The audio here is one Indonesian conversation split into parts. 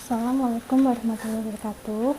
Assalamualaikum warahmatullahi wabarakatuh.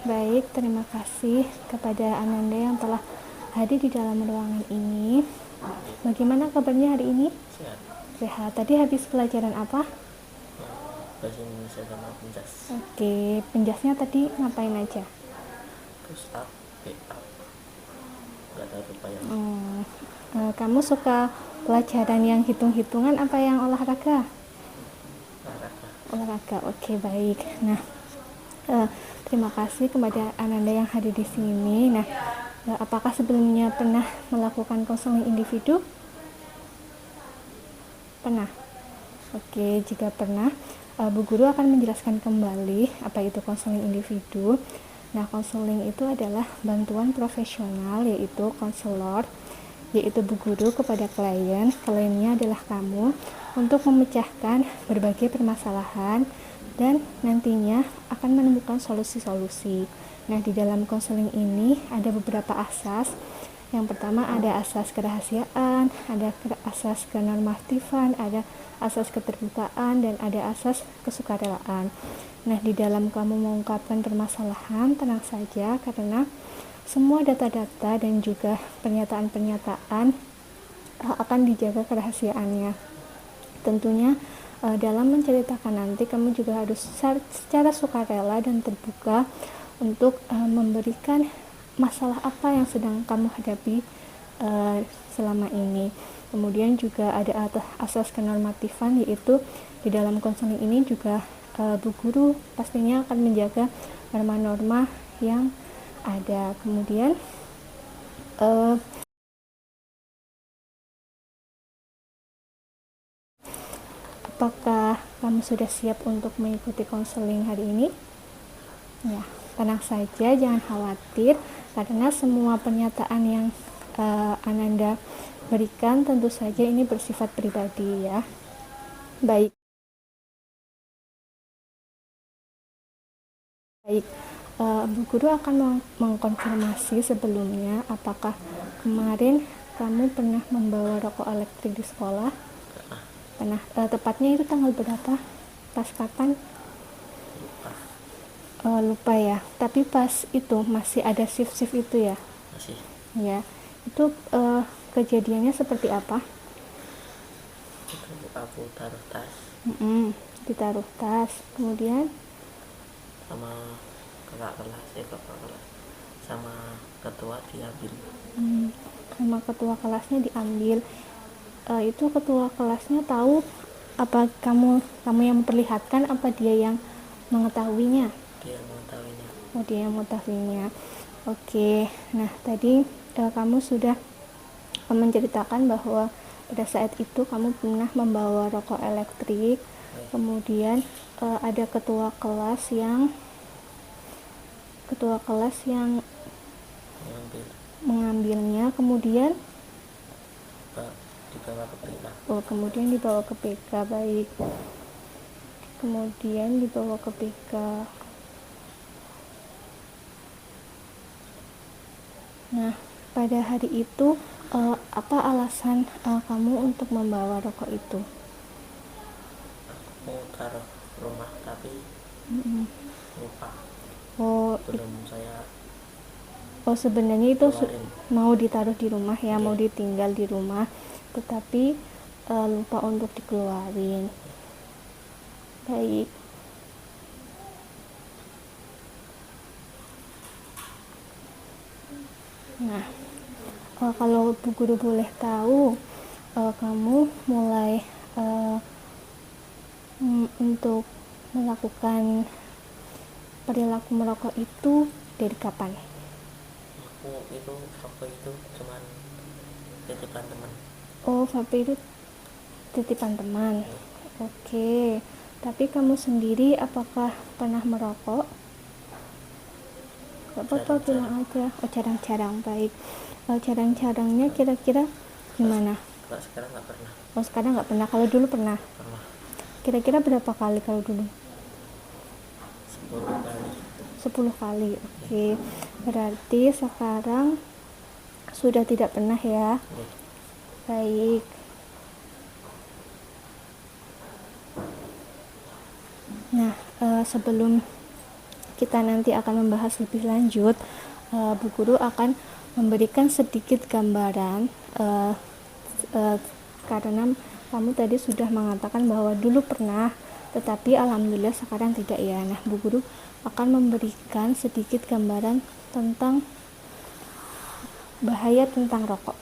Baik, terima kasih kepada Ananda yang telah hadir di dalam ruangan ini. Bagaimana kabarnya hari ini? Sehat. Sehat. Tadi habis pelajaran apa? Bahasa Indonesia sama penjas. Oke, penjasnya tadi ngapain aja? Push up, pick up. Gak tahu lupa yang. Kamu suka pelajaran yang hitung-hitungan apa yang olahraga? Olahraga. Oke, baik. Nah, terima kasih kepada Ananda yang hadir di sini. Nah, apakah sebelumnya pernah melakukan konseling individu? Pernah. Oke, jika pernah, Bu Guru akan menjelaskan kembali apa itu konseling individu. Nah, konseling itu adalah bantuan profesional, yaitu konselor, yaitu Bu Guru kepada kliennya adalah kamu, untuk memecahkan berbagai permasalahan dan nantinya akan menemukan solusi-solusi. Nah, di dalam konseling ini ada beberapa asas. Yang pertama ada asas kerahasiaan, ada asas kenormatifan, ada asas keterbukaan, dan ada asas kesukarelaan. Nah, di dalam kamu mengungkapkan permasalahan, tenang saja karena semua data-data dan juga pernyataan-pernyataan akan dijaga kerahasiaannya. Tentunya dalam menceritakan nanti kamu juga harus secara sukarela dan terbuka untuk memberikan masalah apa yang sedang kamu hadapi selama ini. Kemudian juga ada asas kenormatifan, yaitu di dalam konseling ini juga Bu Guru pastinya akan menjaga norma-norma yang ada. Kemudian apakah kamu sudah siap untuk mengikuti konseling hari ini? Ya, tenang saja, jangan khawatir karena semua pernyataan yang Ananda berikan tentu saja ini bersifat pribadi ya. Baik, Bu Guru akan mengkonfirmasi sebelumnya apakah kemarin kamu pernah membawa rokok elektrik di sekolah? Pernah. Tepatnya itu tanggal berapa? Pas kapan? Lupa ya. Tapi pas itu masih ada shift-shift itu ya? Masih. Ya. Itu kejadiannya seperti apa? Itu aku taruh tas. Ditaruh tas. Kemudian? Sama kakak kelas. Sama ketua diambil. Sama ketua kelasnya diambil. Itu ketua kelasnya tahu apa kamu yang memperlihatkan, apa dia yang mengetahuinya? Dia mengetahuinya. Oh, dia yang mengetahuinya. Oke. Nah, tadi kamu sudah menceritakan bahwa pada saat itu kamu pernah membawa rokok elektrik. Kemudian ada ketua kelas yang mengambilnya, kemudian dibawa ke PK. Kemudian dibawa ke PK. Baik. Kemudian dibawa ke PK. Nah, pada hari itu apa alasan kamu untuk membawa rokok itu? Aku taruh rumah tapi lupa. Sebenarnya itu keluarin. mau ditaruh di rumah ya, mau ditinggal di rumah, tetapi lupa untuk dikeluarin. Baik. Nah, kalau Bu Guru boleh tahu, kamu mulai untuk melakukan perilaku merokok itu dari kapan? Aku itu vape itu cuman titipan teman. Oh, vape itu titipan teman. Ya, Oke. Tapi kamu sendiri apakah pernah merokok? Gak apa-apa, bilang aja. Oh, jarang-jarang. Baik. Jarang-jarangnya kira-kira gimana? kalau sekarang nggak pernah. Oh, sekarang nggak pernah. Kalau dulu pernah? Pernah Kira-kira berapa kali kalau dulu? 10 kali. 10 kali. Oke. Berarti sekarang sudah tidak pernah ya? Ya, Baik. Nah, sebelum kita nanti akan membahas lebih lanjut, Bu Guru akan memberikan sedikit gambaran karena kamu tadi sudah mengatakan bahwa dulu pernah, tetapi alhamdulillah sekarang tidak ya. Nah, Bu Guru akan memberikan sedikit gambaran tentang bahaya tentang rokok.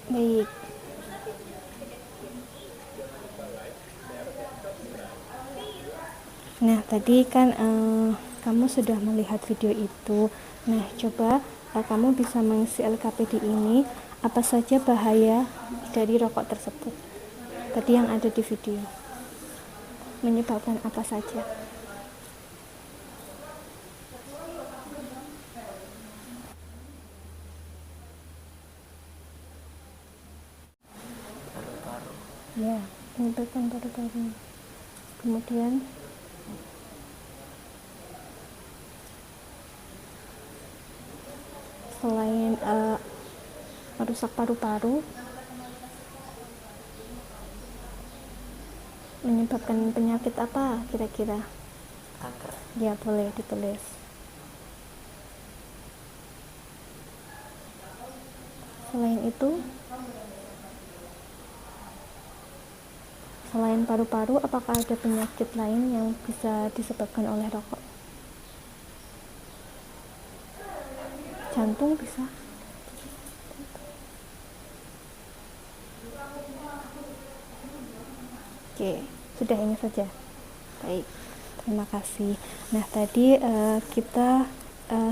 Baik. Nah, tadi kan kamu sudah melihat video itu. Nah, coba kamu bisa mengisi LKPD ini apa saja bahaya dari rokok tersebut. Tadi yang ada di video. Menyebabkan apa saja? paru-paru. Ya, menyebabkan paru-paru. Kemudian selain merusak paru-paru, menyebabkan penyakit apa kira-kira? Kanker. Ya, boleh ditulis. Selain itu, selain paru-paru, apakah ada penyakit lain yang bisa disebabkan oleh rokok? Jantung bisa. Oke, sudah ini saja. Baik, terima kasih. Nah, tadi kita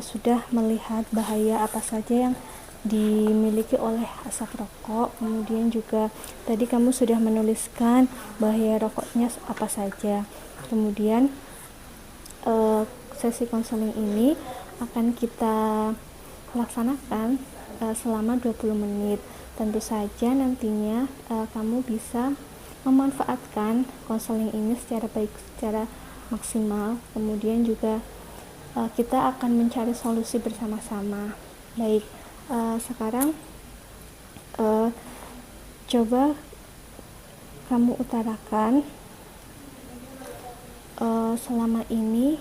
sudah melihat bahaya apa saja yang dimiliki oleh asap rokok. Kemudian juga tadi kamu sudah menuliskan bahaya rokoknya apa saja. Kemudian sesi konseling ini akan kita laksanakan selama 20 menit. Tentu saja nantinya kamu bisa memanfaatkan konseling ini secara baik, secara maksimal. Kemudian juga kita akan mencari solusi bersama-sama. Baik, sekarang coba kamu utarakan selama ini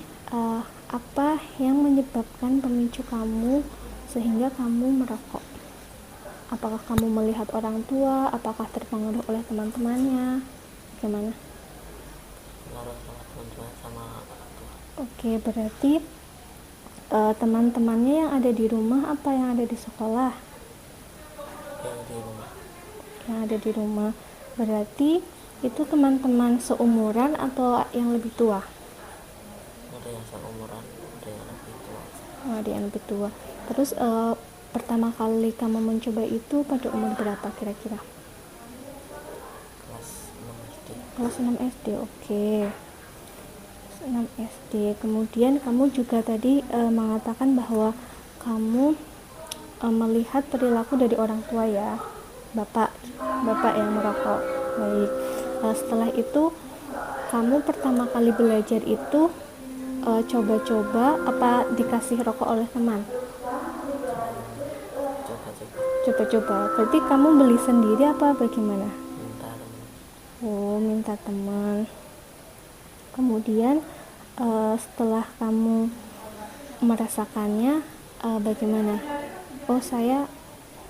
apa yang menyebabkan pemicu kamu sehingga kamu merokok. Apakah kamu melihat orang tua, apakah terpengaruh oleh teman-temannya, gimana? Pengaruh sama teman-teman sama orang tua. Oke, berarti teman-temannya yang ada di rumah apa yang ada di sekolah? Yang di rumah. Yang ada di rumah. Berarti itu teman-teman seumuran atau yang lebih tua? Ada yang seumuran, ada yang lebih tua. Oh, ada yang lebih tua. Terus pertama kali kamu mencoba itu pada umur berapa kira-kira? Kelas 6 SD. Kelas 6 SD, oke. 6 SD. Kemudian kamu juga tadi mengatakan bahwa kamu melihat perilaku dari orang tua ya, bapak yang merokok. Baik. Setelah itu kamu pertama kali belajar itu coba-coba apa dikasih rokok oleh teman? Coba-coba Coba-coba. Berarti kamu beli sendiri apa bagaimana? minta teman. Oh, minta teman. Kemudian setelah kamu merasakannya, bagaimana? Oh, saya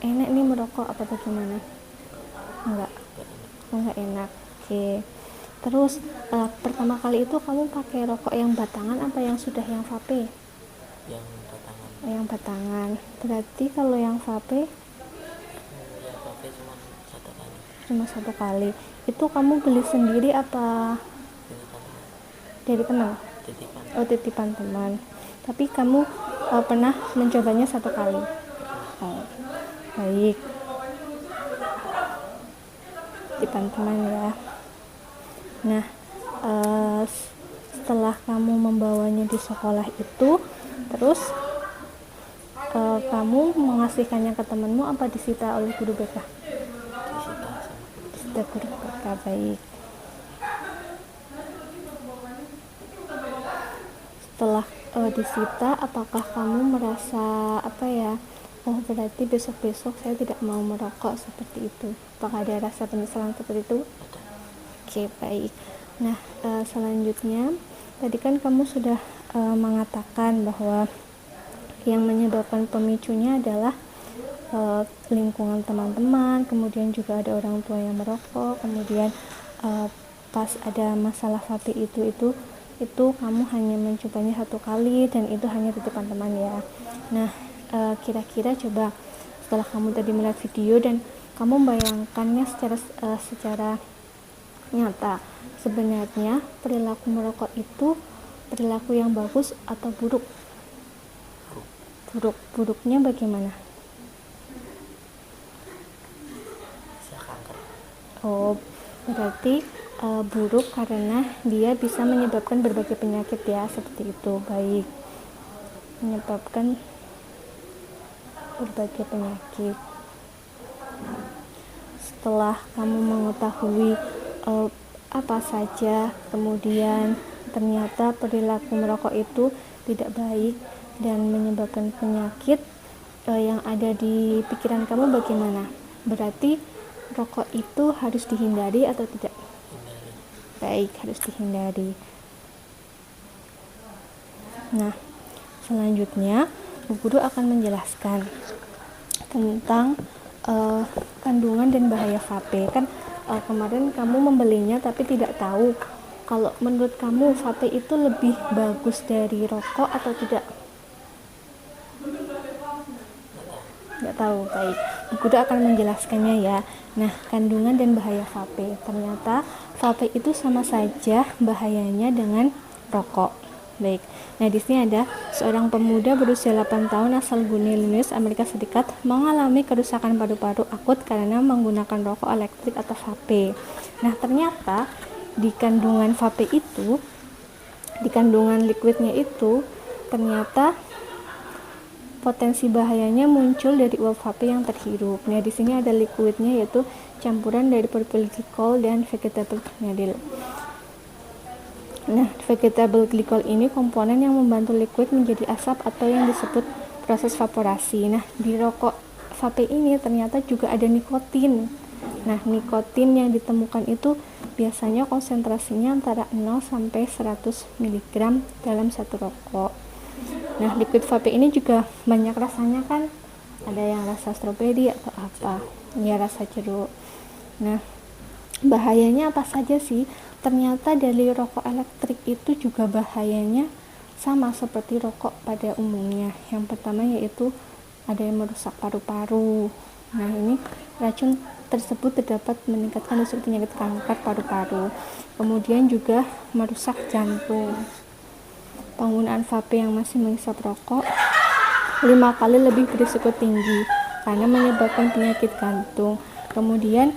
enak nih merokok apa bagaimana? Enggak. Gak enak. Oh, enggak enak. Oke. Terus pertama kali itu kamu pakai rokok yang batangan apa yang sudah yang vape? Yang batangan. Yang batangan. Berarti kalau yang vape Yang pakai cuma 1 kali cuma 1 kali. Itu kamu beli sendiri apa dengan teman, dari teman? titipan. Oh, titipan teman. Tapi kamu pernah mencobanya 1 kali? Oh, baik. Titipan teman ya. Nah, setelah kamu membawanya di sekolah itu, terus kamu mengasihkannya ke temanmu apa disita oleh guru BK? Disita sama guru. Disita guru BK, baik. Setelah disita, apakah kamu merasa oh berarti besok-besok saya tidak mau merokok seperti itu? Apakah ada rasa penyesalan seperti itu? Ada. Oke, baik. Nah, selanjutnya tadi kan kamu sudah mengatakan bahwa yang menyebabkan pemicunya adalah lingkungan teman-teman, kemudian juga ada orang tua yang merokok, kemudian pas ada masalah vape itu kamu hanya mencobanya 1 kali dan itu hanya titipan teman ya. Nah, kira-kira coba setelah kamu tadi melihat video dan kamu bayangkannya secara nyata, sebenarnya perilaku merokok itu perilaku yang bagus atau buruk? Buruknya bagaimana? Bisa kanker. Oh, berarti buruk karena dia bisa menyebabkan berbagai penyakit ya, seperti itu. Baik, menyebabkan berbagai penyakit. Setelah kamu mengetahui apa saja, kemudian ternyata perilaku merokok itu tidak baik dan menyebabkan penyakit, yang ada di pikiran kamu bagaimana? Berarti rokok itu harus dihindari atau tidak? Hindari. Baik, harus dihindari. Nah, selanjutnya Bu Guru akan menjelaskan tentang kandungan dan bahaya vape. Kan kemarin kamu membelinya tapi tidak tahu. Kalau menurut kamu vape itu lebih bagus dari rokok atau tidak? Nggak tahu. Baik, Bu Guru akan menjelaskannya ya. Nah, kandungan dan bahaya vape. Ternyata vape itu sama saja bahayanya dengan rokok. Baik. Nah, di sini ada seorang pemuda berusia 8 tahun asal Gunung, Illinois, Amerika Serikat mengalami kerusakan paru-paru akut karena menggunakan rokok elektrik atau vape. Nah, ternyata di kandungan vape itu, di kandungan liquidnya itu, ternyata potensi bahayanya muncul dari uap vape yang terhirup. Nah, di sini ada liquidnya yaitu campuran dari propyl glycol dan vegetable granule. Nah, vegetable glycol ini komponen yang membantu liquid menjadi asap atau yang disebut proses vaporasi. Nah, di rokok vape ini ternyata juga ada nikotin. Nah, nikotin yang ditemukan itu biasanya konsentrasinya antara 0 sampai 100 mg dalam satu rokok. Nah, liquid vape ini juga banyak rasanya kan, ada yang rasa stroberi atau apa, ya rasa jeruk. Nah, bahayanya apa saja sih? Ternyata dari rokok elektrik itu juga bahayanya sama seperti rokok pada umumnya. Yang pertama yaitu ada yang merusak paru-paru. Nah, ini racun tersebut terdapat meningkatkan risiko penyakit kanker paru-paru. Kemudian juga merusak jantung. Penggunaan vape yang masih menghisap rokok 5 kali lebih berisiko tinggi karena menyebabkan penyakit jantung. Kemudian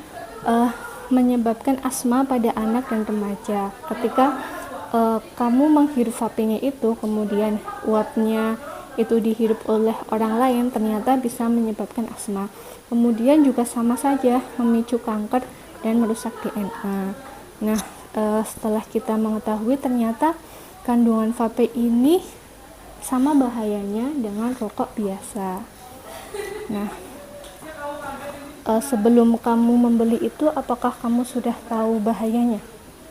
menyebabkan asma pada anak dan remaja. Ketika kamu menghirup vapenya itu, kemudian uapnya itu dihirup oleh orang lain, ternyata bisa menyebabkan asma. Kemudian juga sama saja memicu kanker dan merusak DNA. Nah, setelah kita mengetahui ternyata kandungan vape ini sama bahayanya dengan rokok biasa. Nah, sebelum kamu membeli itu apakah kamu sudah tahu bahayanya?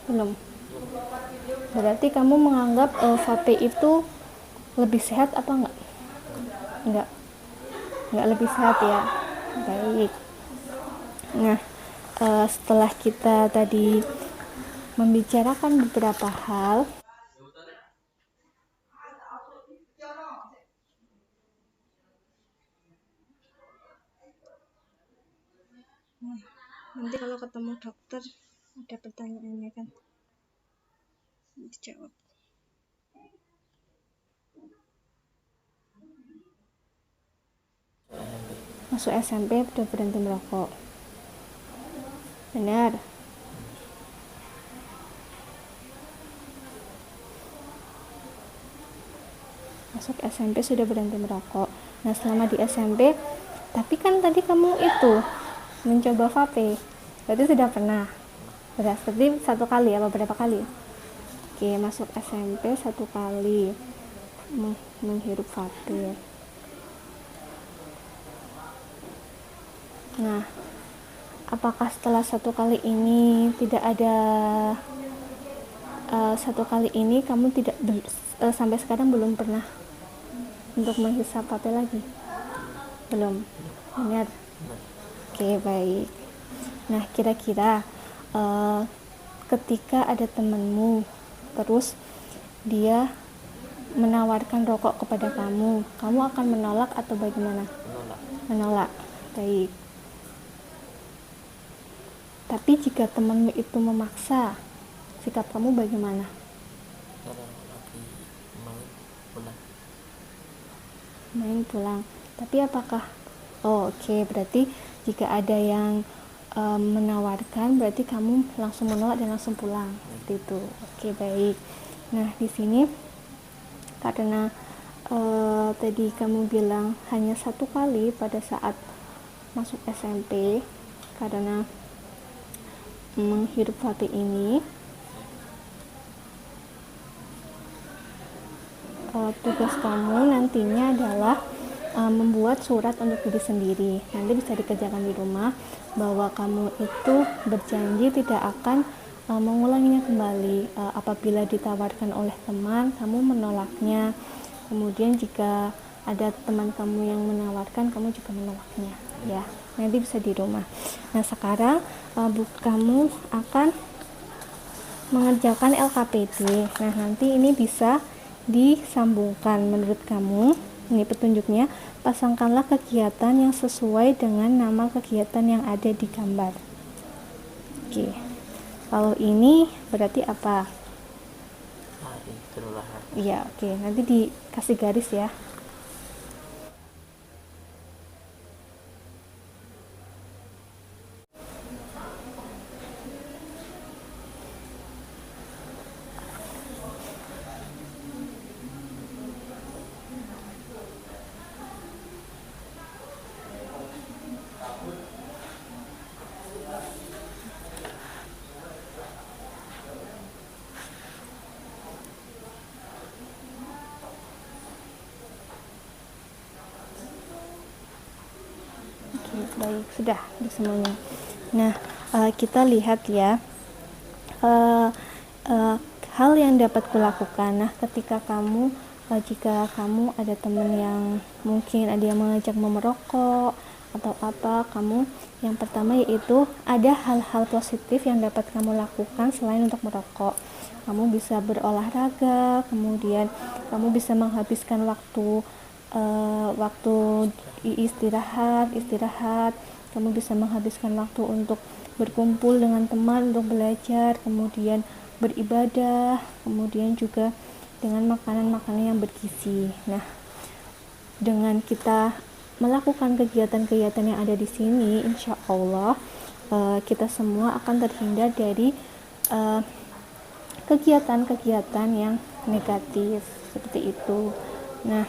Belum. Berarti kamu menganggap vape itu lebih sehat apa enggak? Enggak lebih sehat ya. Baik. Nah, setelah kita tadi membicarakan beberapa hal, nanti kalau ketemu dokter ada pertanyaannya kan dijawab. Masuk SMP udah berhenti merokok. Benar. Masuk SMP sudah berhenti merokok. Nah, selama di SMP, tapi kan tadi kamu itu mencoba vape. Berarti sudah pernah. Berarti satu kali apa berapa kali? Oke, masuk SMP satu kali menghirup vape. Nah, apakah setelah satu kali ini tidak ada satu kali ini kamu tidak sampai sekarang belum pernah untuk menghisap vape lagi? Belum. Benar. Oke, baik. Nah, kira-kira ketika ada temanmu terus dia menawarkan rokok kepada kamu akan menolak atau bagaimana? Menolak. Baik. Tapi jika temanmu itu memaksa, sikap kamu bagaimana? Kalau lagi main pulang. Tapi apakah oke, berarti jika ada yang menawarkan berarti kamu langsung menolak dan langsung pulang seperti itu. Oke, baik. Nah, di sini karena tadi kamu bilang hanya satu kali pada saat masuk SMP karena menghirup vape ini, tugas kamu nantinya adalah membuat surat untuk diri sendiri. Nanti bisa dikerjakan di rumah bahwa kamu itu berjanji tidak akan mengulanginya kembali. Apabila ditawarkan oleh teman, kamu menolaknya. Kemudian jika ada teman kamu yang menawarkan, kamu juga menolaknya. Ya, nanti bisa di rumah. Nah, sekarang kamu akan mengerjakan LKPD. Nah, nanti ini bisa disambungkan menurut kamu. Ini petunjuknya, pasangkanlah kegiatan yang sesuai dengan nama kegiatan yang ada di gambar. Oke. Kalau ini berarti apa? Iya, oke. Nanti dikasih garis ya. Baik, sudah di semuanya. Nah, kita lihat ya hal yang dapat kulakukan. Nah, ketika kamu jika kamu ada teman yang mungkin ada yang mengajak merokok atau apa, kamu yang pertama yaitu ada hal-hal positif yang dapat kamu lakukan selain untuk merokok. Kamu bisa berolahraga, kemudian kamu bisa menghabiskan waktu istirahat, kamu bisa menghabiskan waktu untuk berkumpul dengan teman untuk belajar, kemudian beribadah, kemudian juga dengan makanan-makanan yang bergizi. Nah, dengan kita melakukan kegiatan-kegiatan yang ada di sini, insya Allah kita semua akan terhindar dari kegiatan-kegiatan yang negatif seperti itu. Nah,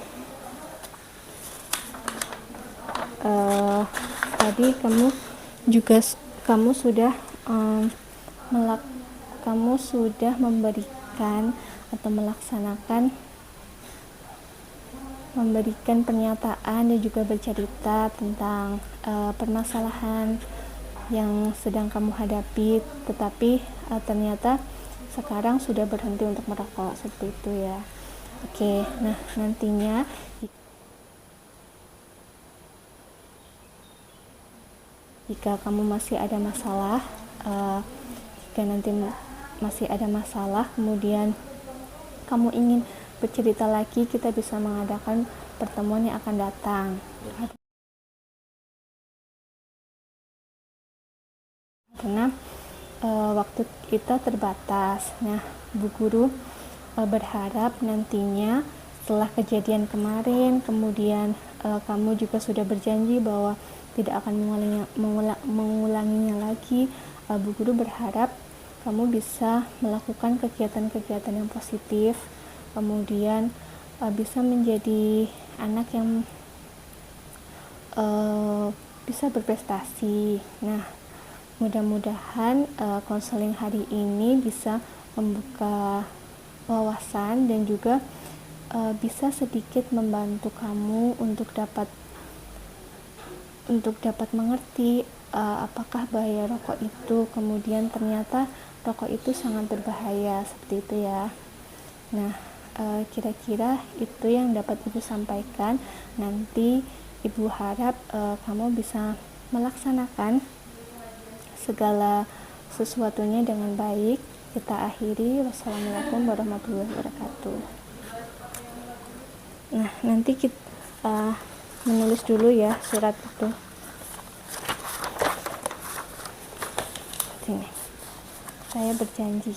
tadi kamu sudah memberikan atau melaksanakan memberikan pernyataan dan juga bercerita tentang permasalahan yang sedang kamu hadapi, tetapi ternyata sekarang sudah berhenti untuk merokok, seperti itu ya. Oke, nah nantinya jika kamu masih ada masalah, jika nanti masih ada masalah, kemudian kamu ingin bercerita lagi, kita bisa mengadakan pertemuan yang akan datang. Karena waktu kita terbatas. Nah, Bu Guru berharap nantinya setelah kejadian kemarin, kemudian kamu juga sudah berjanji bahwa tidak akan mengulanginya lagi. Bu Guru berharap kamu bisa melakukan kegiatan-kegiatan yang positif, kemudian bisa menjadi anak yang bisa berprestasi. Nah, mudah-mudahan konseling hari ini bisa membuka wawasan dan juga bisa sedikit membantu kamu untuk dapat mengerti apakah bahaya rokok itu, kemudian ternyata rokok itu sangat berbahaya, seperti itu ya. Nah, kira-kira itu yang dapat Ibu sampaikan. Nanti Ibu harap kamu bisa melaksanakan segala sesuatunya dengan baik. Kita akhiri. Wassalamualaikum warahmatullahi wabarakatuh. Nah, nanti kita menulis dulu ya surat itu. Sini. Saya berjanji.